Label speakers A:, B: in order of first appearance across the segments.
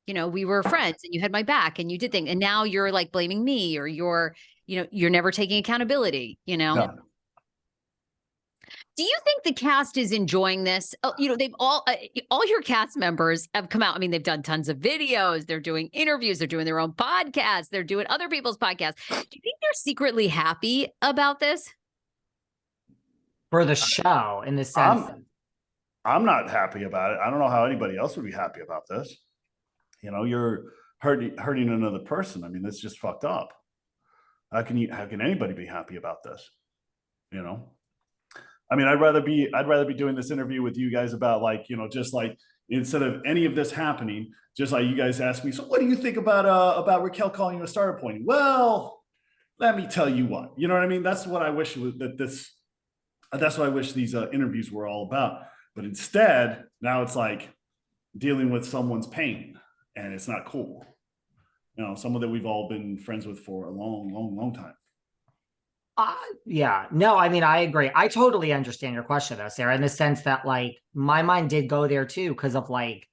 A: we were friends and you had my back and you did things. And now you're like blaming me, or you're never taking accountability,
B: Yeah.
A: Do you think the cast is enjoying this? They've all your cast members have come out. I mean, they've done tons of videos. They're doing interviews. They're doing their own podcasts. They're doing other people's podcasts. Do you think they're secretly happy about this?
C: For the show, in the sense.
B: I'm not happy about it. I don't know how anybody else would be happy about this. You're hurting another person. I mean, that's just fucked up. How can anybody be happy about this? I mean, I'd rather be doing this interview with you guys about just like, instead of any of this happening, just like you guys ask me, so what do you think about Raquel calling you a starter point? Well, let me tell you what. You know what I mean? That's what I wish that's what I wish these interviews were all about. But instead, now it's like dealing with someone's pain, and it's not cool. Someone that we've all been friends with for a long, long, long time.
C: Yeah, no, I mean, I agree. I totally understand your question though, Sarah, in the sense that like my mind did go there too, because of like,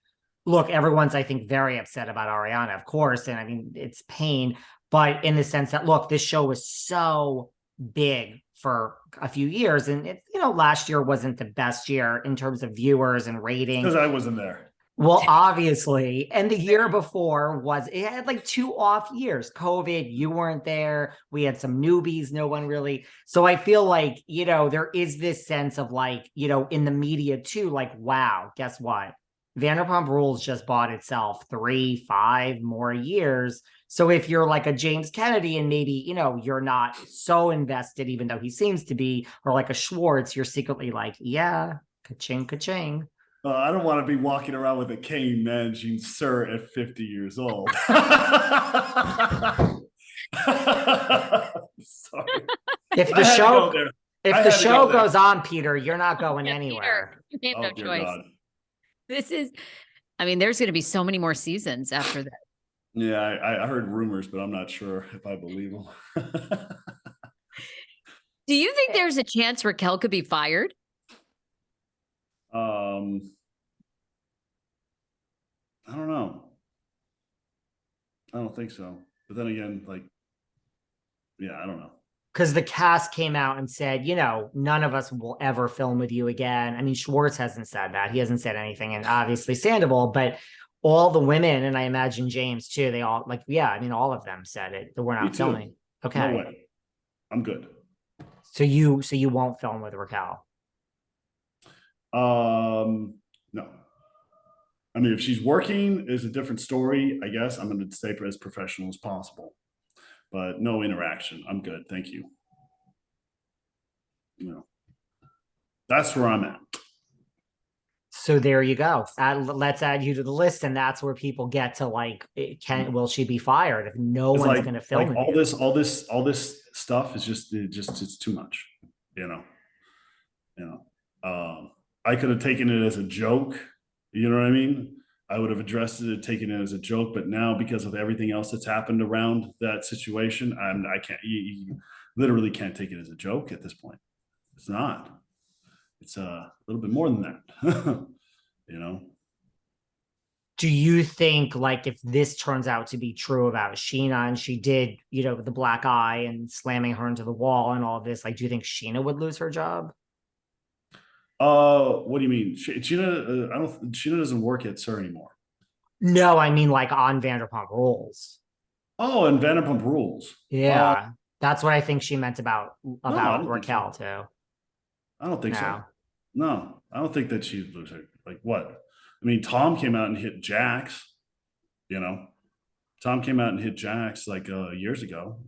C: look, everyone's, I think, very upset about Ariana, of course. And I mean, it's pain, but in the sense that, look, this show was so big for a few years, and it, last year wasn't the best year in terms of viewers and ratings.
B: Because I wasn't there.
C: Well, obviously. And the year before it had like 2 off years. COVID, you weren't there. We had some newbies, no one really. So I feel like, there is this sense of like, in the media too, like, wow, guess what? Vanderpump Rules just bought itself 3, 5 more years. So if you're like a James Kennedy and maybe, you're not so invested, even though he seems to be, or like a Schwartz, you're secretly like, yeah, ka-ching, ka-ching.
B: I don't want to be walking around with a cane managing Sir at 50 years old. Sorry.
C: If the show goes on, Peter, you're not going anywhere.
A: Peter, you have no choice. God. There's going to be so many more seasons after that.
B: Yeah, I heard rumors, but I'm not sure if I believe them.
A: Do you think there's a chance Raquel could be fired?
B: I don't know. I don't think so. But then again, I don't know.
C: Because the cast came out and said, none of us will ever film with you again. I mean, Schwartz hasn't said that. He hasn't said anything. And obviously Scandoval, but all the women, and I imagine James too, they all all of them said it. That we're not filming. Okay.
B: No way. I'm good.
C: So you won't film with Raquel?
B: No. I mean, if she's working, is a different story. I guess I'm going to stay as professional as possible, but no interaction. I'm good. Thank you. That's where I'm at.
C: So there you go. Let's add you to the list, and that's where people get to like, will she be fired if no one's going to film
B: all this stuff is just it's too much. I could have taken it as a joke. You know what I mean? I would have addressed it, taken it as a joke, but now because of everything else that's happened around that situation, I can't. You literally can't take it as a joke at this point. It's not. It's a little bit more than that.
C: Do you think like if this turns out to be true about Sheena and she did, the black eye and slamming her into the wall and all of this, like, do you think Sheena would lose her job?
B: What do you mean? Sheena, Sheena doesn't work at Sir anymore.
C: No, I mean like on Vanderpump Rules.
B: Oh, and Vanderpump Rules.
C: Yeah. That's what I think she meant about Raquel too.
B: I don't think so. No, I don't think that she'd lose her. Like what? I mean, Tom came out and hit Jax. Tom came out and hit Jax years ago.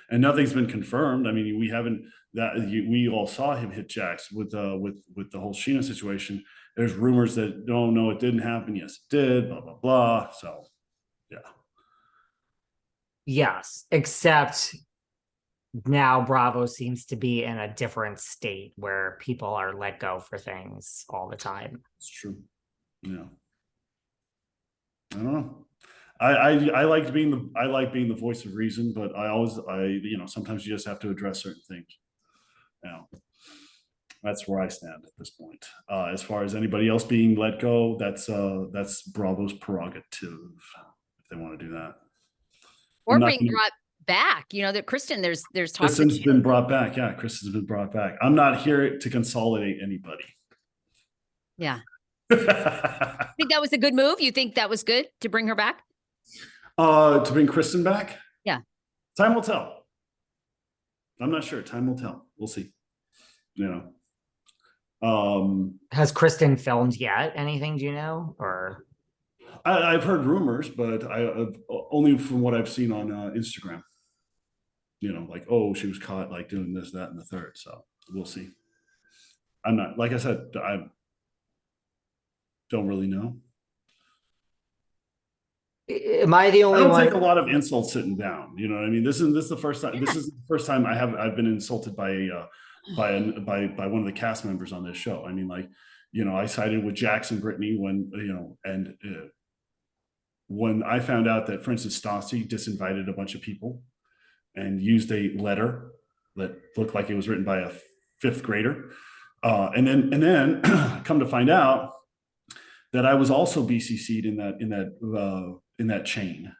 B: And nothing's been confirmed. I mean, we all saw him hit Jax with the whole Sheena situation. There's rumors that no, it didn't happen. Yes, it did. Blah blah blah. So, yeah.
C: Yes, except now Bravo seems to be in a different state where people are let go for things all the time.
B: It's true. Yeah. I don't know. I like being the voice of reason, but sometimes you just have to address certain things. That's where I stand at this point. As far as anybody else being let go, that's Bravo's prerogative if they want to do that.
A: Or being brought back. You know, that Kristen, there's talk.
B: Kristen's been brought back. Yeah, Kristen's been brought back. I'm not here to consolidate anybody.
A: Yeah. You think that was a good move? You think that was good to bring her back?
B: To bring Kristen back?
A: Yeah.
B: Time will tell. I'm not sure. Time will tell. We'll see. You know.
C: Has Kristen filmed yet? Anything, do you know? Or
B: I've heard rumors, but I've only from what I've seen on Instagram. You know, like, oh, she was caught like doing this, that, and the third. So we'll see. I'm not, like I said, I don't really know.
C: Am I the only
B: one?
C: one?
B: I don't take a lot of insults sitting down. You know what I mean? This is the first time. Yeah. This is the first time I've been insulted by one of the cast members on this show. I mean, like, you know, I sided with Jax and Brittany when, you know, and when I found out that, for instance, Stassi disinvited a bunch of people and used a letter that looked like it was written by a fifth grader, and then come to find out that I was also BCC'd in that chain,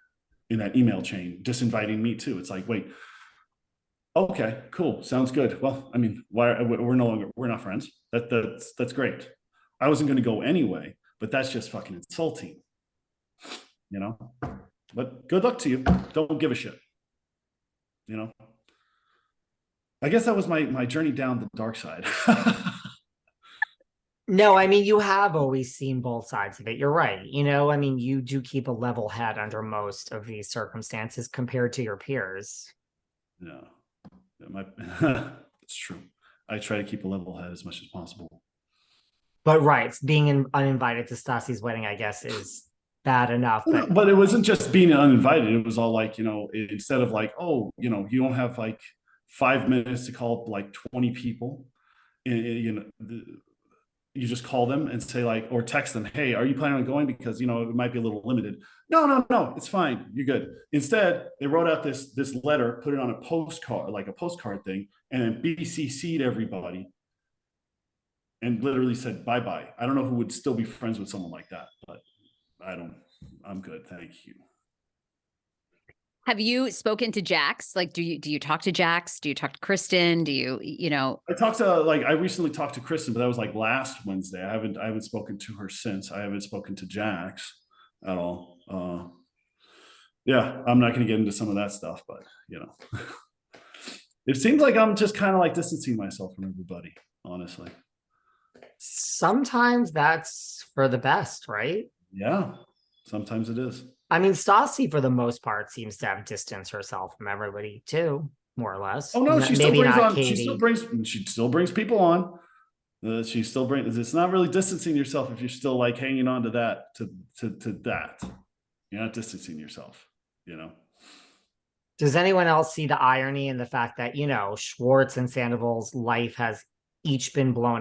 B: in that email chain, disinviting me too. It's like, wait, okay, cool, sounds good. Well, I mean, we're not friends. That's great. I wasn't going to go anyway, but that's just fucking insulting, you know. But good luck to you. Don't give a shit, you know. I guess that was my journey down the dark side.
C: No, I mean, you have always seen both sides of it. You're right. You know, I mean, you do keep a level head under most of these circumstances compared to your peers.
B: Yeah, it's true. I try to keep a level head as much as possible.
C: But right, being uninvited to Stassi's wedding, I guess, is bad enough.
B: But it wasn't just being uninvited. It was all like, you know, instead of like, oh, you know, you don't have like 5 minutes to call like 20 people, you know, you just call them and say like, or text them, hey, are you planning on going? Because, you know, it might be a little limited. No, it's fine. You're good. Instead, they wrote out this letter, put it on a postcard, like a postcard thing, and then BCC'd everybody and literally said, bye-bye. I don't know who would still be friends with someone like that, but I'm good. Thank you.
A: Have you spoken to Jax? Like, do you talk to Jax? Do you talk to Kristen? Do you know?
B: I recently talked to Kristen, but that was like last Wednesday. I haven't spoken to her since. I haven't spoken to Jax at all. Yeah, I'm not going to get into some of that stuff, but you know, it seems like I'm just kind of like distancing myself from everybody, honestly.
C: Sometimes that's for the best, right?
B: Yeah, sometimes it is.
C: I mean, Stassi, for the most part, seems to have distanced herself from everybody too, more or less.
B: Oh no, she still
C: maybe
B: brings
C: not
B: on.
C: Katie.
B: She still brings people on. She still brings. It's not really distancing yourself if you're still like hanging on to that. To that, you're not distancing yourself. You know.
C: Does anyone else see the irony in the fact that, you know, Schwartz and Scandoval's life has each been blown